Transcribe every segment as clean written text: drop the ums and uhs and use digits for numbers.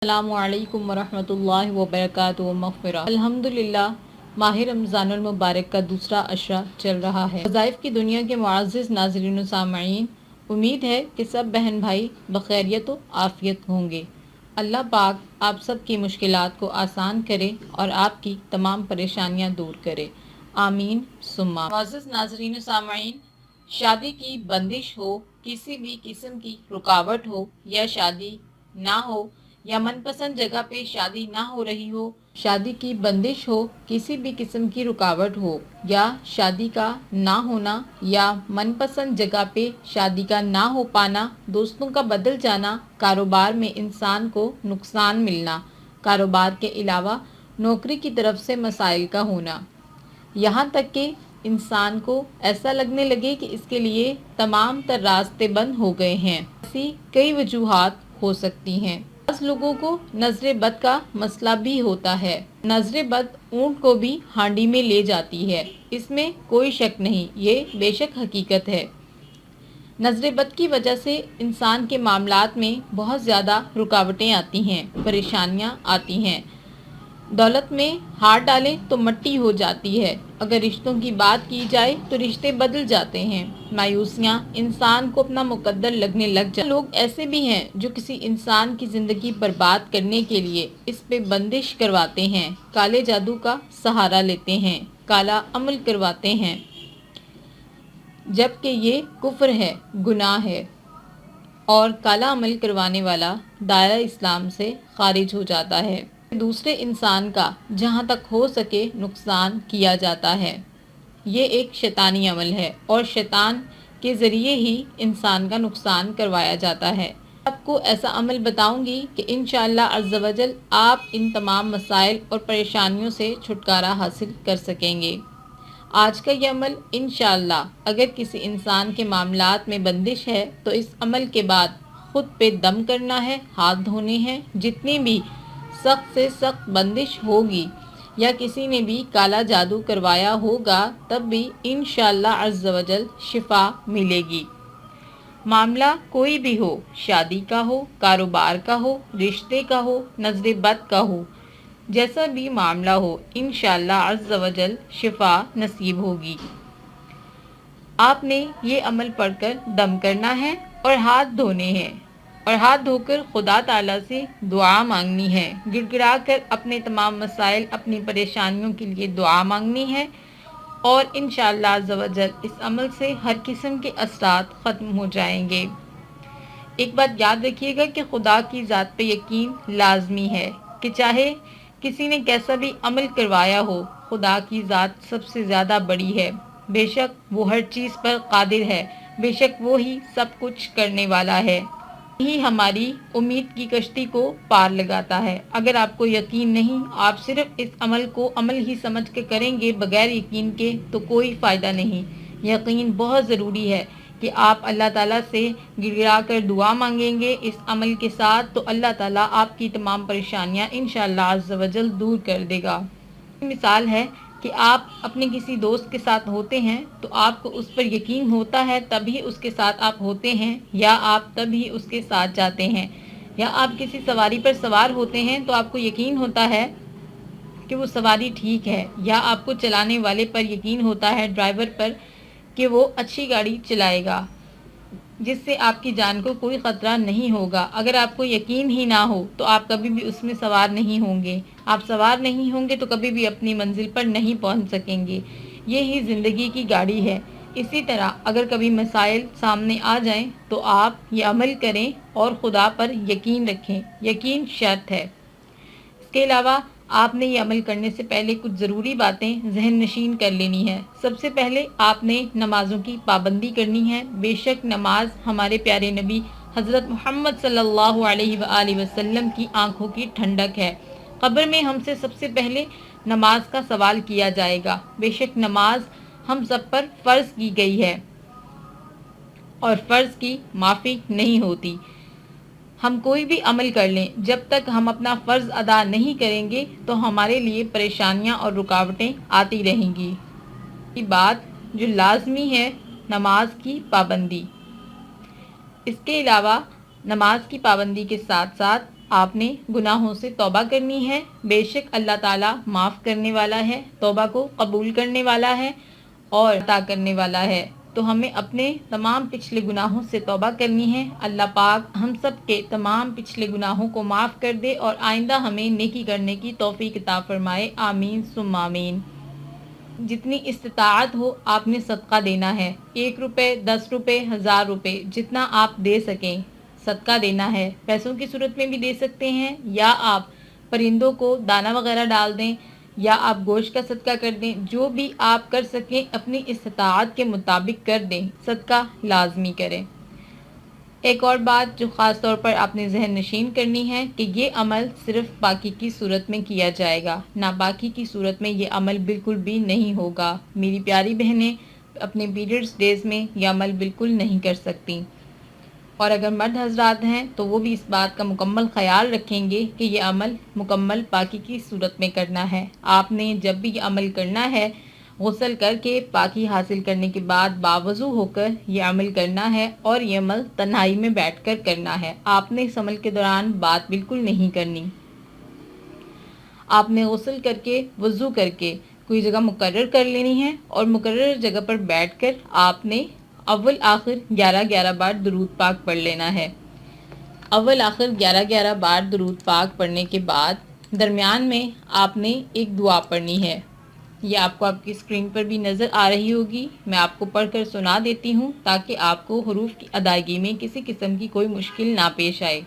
السلام علیکم ورحمۃ اللہ وبرکاتہ مغفرہ۔ الحمدللہ ماہ رمضان المبارک کا دوسرا عشرہ چل رہا ہے۔ وظائف کی دنیا کے معزز ناظرین و سامعین، امید ہے کہ سب بہن بھائی بخیریت و عافیت ہوں گے۔ اللہ پاک آپ سب کی مشکلات کو آسان کرے اور آپ کی تمام پریشانیاں دور کرے، آمین ثم آمین۔ معزز ناظرین و سامعین، شادی کی بندش ہو، کسی بھی قسم کی رکاوٹ ہو، یا شادی نہ ہو، یا من پسند جگہ پہ شادی نہ ہو رہی ہو، شادی کی بندش ہو، کسی بھی قسم کی رکاوٹ ہو، یا شادی کا نہ ہونا، یا من پسند جگہ پہ شادی کا نہ ہو پانا، دوستوں کا بدل جانا، کاروبار میں انسان کو نقصان ملنا، کاروبار کے علاوہ نوکری کی طرف سے مسائل کا ہونا، یہاں تک کہ انسان کو ایسا لگنے لگے کہ اس کے لیے تمام تر راستے بند ہو گئے ہیں، ایسی کئی وجوہات ہو سکتی ہیں۔ بعض لوگوں کو نظر بد کا مسئلہ بھی ہوتا ہے۔ نظر بد اونٹ کو بھی ہانڈی میں لے جاتی ہے، اس میں کوئی شک نہیں، یہ بے شک حقیقت ہے۔ نظر بد کی وجہ سے انسان کے معاملات میں بہت زیادہ رکاوٹیں آتی ہیں، پریشانیاں آتی ہیں۔ دولت میں ہاتھ ڈالیں تو مٹی ہو جاتی ہے، اگر رشتوں کی بات کی جائے تو رشتے بدل جاتے ہیں، مایوسیاں انسان کو اپنا مقدر لگنے لگ جاتی ہیں۔ لوگ ایسے بھی ہیں جو کسی انسان کی زندگی برباد کرنے کے لیے اس پہ بندش کرواتے ہیں، کالے جادو کا سہارا لیتے ہیں، کالا عمل کرواتے ہیں، جبکہ یہ کفر ہے، گناہ ہے، اور کالا عمل کروانے والا دائرہ اسلام سے خارج ہو جاتا ہے۔ دوسرے انسان کا جہاں تک ہو سکے نقصان کیا جاتا ہے، یہ ایک شیطانی عمل ہے، اور شیطان کے ذریعے ہی انسان کا نقصان کروایا جاتا ہے۔ آپ کو ایسا عمل بتاؤں گی کہ انشاءاللہ عز و جل آپ ان تمام مسائل اور پریشانیوں سے چھٹکارا حاصل کر سکیں گے۔ آج کا یہ عمل انشاءاللہ اگر کسی انسان کے معاملات میں بندش ہے تو اس عمل کے بعد خود پہ دم کرنا ہے، ہاتھ دھونے ہیں، جتنی بھی سخت سے سخت بندش ہوگی یا کسی نے بھی کالا جادو کروایا ہوگا تب بھی انشاءاللہ عز و جل شفا ملے گی۔ معاملہ کوئی بھی ہو، شادی کا ہو، کاروبار کا ہو، رشتے کا ہو، نظر بد کا ہو، جیسا بھی معاملہ ہو انشاءاللہ عز و جل شفا نصیب ہوگی۔ آپ نے یہ عمل پڑھ کر دم کرنا ہے اور ہاتھ دھونے ہیں، اور ہاتھ دھو کر خدا تعالیٰ سے دعا مانگنی ہے، گڑ گڑا کر اپنے تمام مسائل، اپنی پریشانیوں کے لیے دعا مانگنی ہے، اور انشاءاللہ عز و جل اس عمل سے ہر قسم کے اثرات ختم ہو جائیں گے۔ ایک بات یاد رکھیے گا کہ خدا کی ذات پہ یقین لازمی ہے، کہ چاہے کسی نے کیسا بھی عمل کروایا ہو، خدا کی ذات سب سے زیادہ بڑی ہے، بے شک وہ ہر چیز پر قادر ہے، بے شک وہ ہی سب کچھ کرنے والا ہے، یہی ہماری امید کی کشتی کو پار لگاتا ہے۔ اگر آپ کو یقین نہیں، آپ صرف اس عمل کو عمل ہی سمجھ کے کریں گے بغیر یقین کے تو کوئی فائدہ نہیں۔ یقین بہت ضروری ہے کہ آپ اللہ تعالیٰ سے گڑ گڑا کر دعا مانگیں گے اس عمل کے ساتھ تو اللہ تعالیٰ آپ کی تمام پریشانیاں انشاءاللہ عز و جل دور کر دے گا۔ مثال ہے کہ آپ اپنے کسی دوست کے ساتھ ہوتے ہیں تو آپ کو اس پر یقین ہوتا ہے تبھی اس کے ساتھ آپ ہوتے ہیں، یا آپ تبھی اس کے ساتھ جاتے ہیں، یا آپ کسی سواری پر سوار ہوتے ہیں تو آپ کو یقین ہوتا ہے کہ وہ سواری ٹھیک ہے، یا آپ کو چلانے والے پر یقین ہوتا ہے، ڈرائیور پر، کہ وہ اچھی گاڑی چلائے گا، جس سے آپ کی جان کو کوئی خطرہ نہیں ہوگا۔ اگر آپ کو یقین ہی نہ ہو تو آپ کبھی بھی اس میں سوار نہیں ہوں گے، آپ سوار نہیں ہوں گے تو کبھی بھی اپنی منزل پر نہیں پہنچ سکیں گے۔ یہی زندگی کی گاڑی ہے۔ اسی طرح اگر کبھی مسائل سامنے آ جائیں تو آپ یہ عمل کریں اور خدا پر یقین رکھیں، یقین شرط ہے۔ اس کے علاوہ آپ نے یہ عمل کرنے سے پہلے کچھ ضروری باتیں ذہن نشین کر لینی ہے۔ سب سے پہلے آپ نے نمازوں کی پابندی کرنی ہے۔ بے شک نماز ہمارے پیارے نبی حضرت محمد صلی اللہ علیہ وآلہ وسلم کی آنکھوں کی ٹھنڈک ہے۔ قبر میں ہم سے سب سے پہلے نماز کا سوال کیا جائے گا۔ بے شک نماز ہم سب پر فرض کی گئی ہے اور فرض کی معافی نہیں ہوتی۔ ہم کوئی بھی عمل کر لیں، جب تک ہم اپنا فرض ادا نہیں کریں گے تو ہمارے لیے پریشانیاں اور رکاوٹیں آتی رہیں گی۔ یہ بات جو لازمی ہے نماز کی پابندی۔ اس کے علاوہ نماز کی پابندی کے ساتھ ساتھ آپ نے گناہوں سے توبہ کرنی ہے، بے شک اللہ تعالیٰ معاف کرنے والا ہے، توبہ کو قبول کرنے والا ہے اور عطا کرنے والا ہے۔ تو ہمیں اپنے تمام پچھلے گناہوں سے توبہ کرنی ہے۔ اللہ پاک ہم سب کے تمام پچھلے گناہوں کو معاف کر دے اور آئندہ ہمیں نیکی کرنے کی توفیق عطا فرمائے، آمین ثم آمین۔ جتنی استطاعت ہو آپ نے صدقہ دینا ہے، 1 روپے، 10 روپے، 1000 روپے، جتنا آپ دے سکیں صدقہ دینا ہے۔ پیسوں کی صورت میں بھی دے سکتے ہیں، یا آپ پرندوں کو دانہ وغیرہ ڈال دیں، یا آپ گوشت کا صدقہ کر دیں، جو بھی آپ کر سکیں اپنی استطاعت کے مطابق کر دیں، صدقہ لازمی کریں۔ ایک اور بات جو خاص طور پر آپ نے ذہن نشین کرنی ہے کہ یہ عمل صرف پاکی کی صورت میں کیا جائے گا، ناپاکی کی صورت میں یہ عمل بالکل بھی نہیں ہوگا۔ میری پیاری بہنیں اپنے پیریڈز ڈیز میں یہ عمل بالکل نہیں کر سکتی، اور اگر مرد حضرات ہیں تو وہ بھی اس بات کا مکمل خیال رکھیں گے کہ یہ عمل مکمل پاکی کی صورت میں کرنا ہے۔ آپ نے جب بھی یہ عمل کرنا ہے، غسل کر کے پاکی حاصل کرنے کے بعد باوضو ہو کر یہ عمل کرنا ہے، اور یہ عمل تنہائی میں بیٹھ کر کرنا ہے۔ آپ نے اس عمل کے دوران بات بالکل نہیں کرنی۔ آپ نے غسل کر کے وضو کر کے کوئی جگہ مقرر کر لینی ہے، اور مقرر جگہ پر بیٹھ کر آپ نے اول آخر 11 بار درود پاک پڑھ لینا ہے۔ اول آخر 11 بار درود پاک پڑھنے کے بعد درمیان میں آپ نے ایک دعا پڑھنی ہے۔ یہ آپ کو آپ کی اسکرین پر بھی نظر آ رہی ہوگی، میں آپ کو پڑھ کر سنا دیتی ہوں تاکہ آپ کو حروف کی ادائیگی میں کسی قسم کی کوئی مشکل نہ پیش آئے۔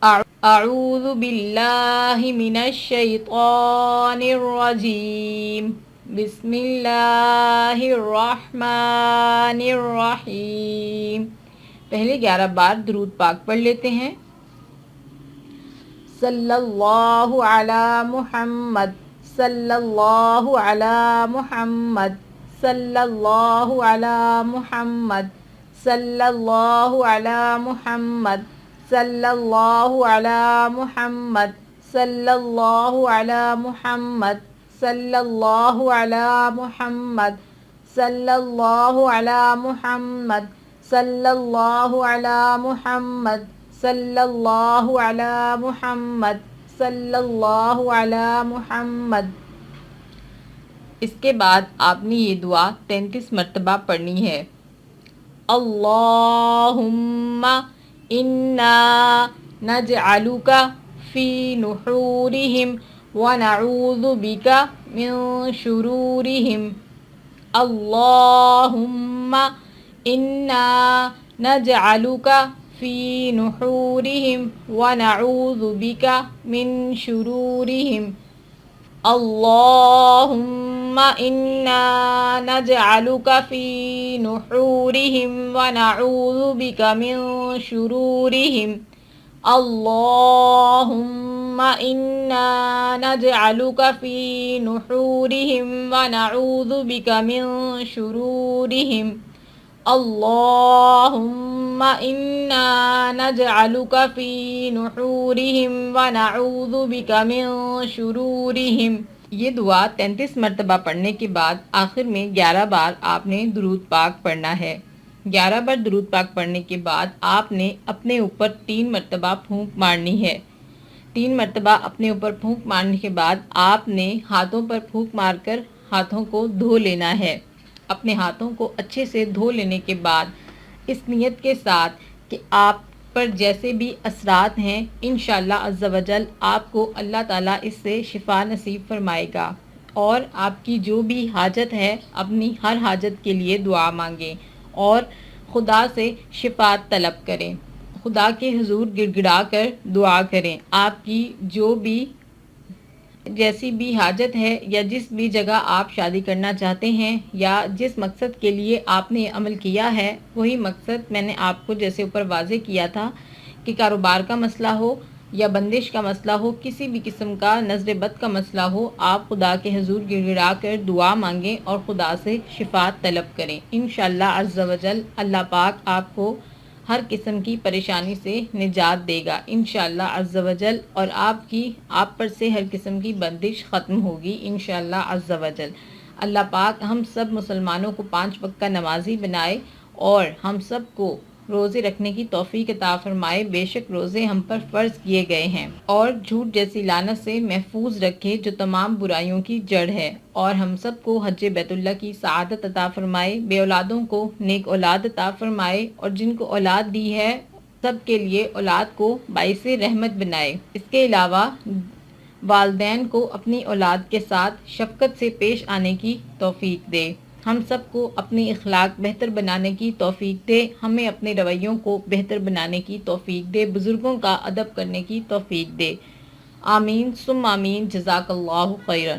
اعوذ باللہ من الشیطان الرجیم، بسم اللہ الرحمن الرحیم۔ پہلے 11 بار درود پاک پڑھ لیتے ہیں۔ صلی اللہ علی محمد، صلی اللہ علی محمد، صلی اللہ علی محمد، صلی اللہ علی محمد، صلی اللہ علی محمد، صلی اللہ علی محمد، صلی اللہ علی محمد، صلی اللہ علی محمد، صلی اللہ علی محمد، صلی اللہ علی محمد، صلی اللہ علی محمد۔ اس کے بعد آپ نے یہ دعا 33 مرتبہ پڑھنی ہے۔ اللہم انا نجعلک فی نحورہم ونعوذ بک من شرورہم۔ اللہم انا نجعلک فی نحورہم ونعوذ بک من شرورہم۔ اللہم انا نجعلک فی نحورہم ونعوذ بک من شرورہم۔ اللہم انا نجعلک فی نحورہم ونعوذ بک من شرورہم۔ اللہم انا نجعلک فی نحورہم ونعوذ بک من شرورہم۔ یہ دعا 33 مرتبہ پڑھنے کے بعد آخر میں 11 بار آپ نے درود پاک پڑھنا ہے۔ 11 بار درود پاک پڑھنے کے بعد آپ نے اپنے اوپر 3 مرتبہ پھونک مارنی ہے۔ 3 مرتبہ اپنے اوپر پھونک مارنے کے بعد آپ نے ہاتھوں پر پھونک مار کر ہاتھوں کو دھو لینا ہے۔ اپنے ہاتھوں کو اچھے سے دھو لینے کے بعد اس نیت کے ساتھ کہ آپ پر جیسے بھی اثرات ہیں انشاءاللہ عز و جل آپ کو اللہ تعالیٰ اس سے شفا نصیب فرمائے گا، اور آپ کی جو بھی حاجت ہے اپنی ہر حاجت کے لیے دعا مانگیں اور خدا سے شفا طلب کریں، خدا کے حضور گڑ گڑا کر دعا کریں۔ آپ کی جو بھی جیسی بھی حاجت ہے، یا جس بھی جگہ آپ شادی کرنا چاہتے ہیں، یا جس مقصد کے لیے آپ نے عمل کیا ہے، وہی مقصد میں نے آپ کو جیسے اوپر واضح کیا تھا کہ کاروبار کا مسئلہ ہو یا بندش کا مسئلہ ہو، کسی بھی قسم کا نظر بد کا مسئلہ ہو، آپ خدا کے حضور گڑ گڑا کر دعا مانگیں اور خدا سے شفا طلب کریں۔ انشاءاللہ عز و جل اللہ پاک آپ کو ہر قسم کی پریشانی سے نجات دے گا انشاءاللہ عز و جل، اور آپ پر سے ہر قسم کی بندش ختم ہوگی انشاءاللہ عز و جل۔ اللہ پاک ہم سب مسلمانوں کو 5 وقت کا نمازی بنائے، اور ہم سب کو روزے رکھنے کی توفیق عطا فرمائے۔ بے شک روزے ہم پر فرض کیے گئے ہیں، اور جھوٹ جیسی لعنت سے محفوظ رکھے جو تمام برائیوں کی جڑ ہے، اور ہم سب کو حج بیت اللہ کی سعادت عطا فرمائے۔ بے اولادوں کو نیک اولاد عطا فرمائے، اور جن کو اولاد دی ہے سب کے لیے اولاد کو باعث رحمت بنائے۔ اس کے علاوہ والدین کو اپنی اولاد کے ساتھ شفقت سے پیش آنے کی توفیق دے۔ ہم سب کو اپنی اخلاق بہتر بنانے کی توفیق دے، ہمیں اپنے رویوں کو بہتر بنانے کی توفیق دے، بزرگوں کا ادب کرنے کی توفیق دے۔ آمین ثم آمین۔ جزاک اللہ خیرا۔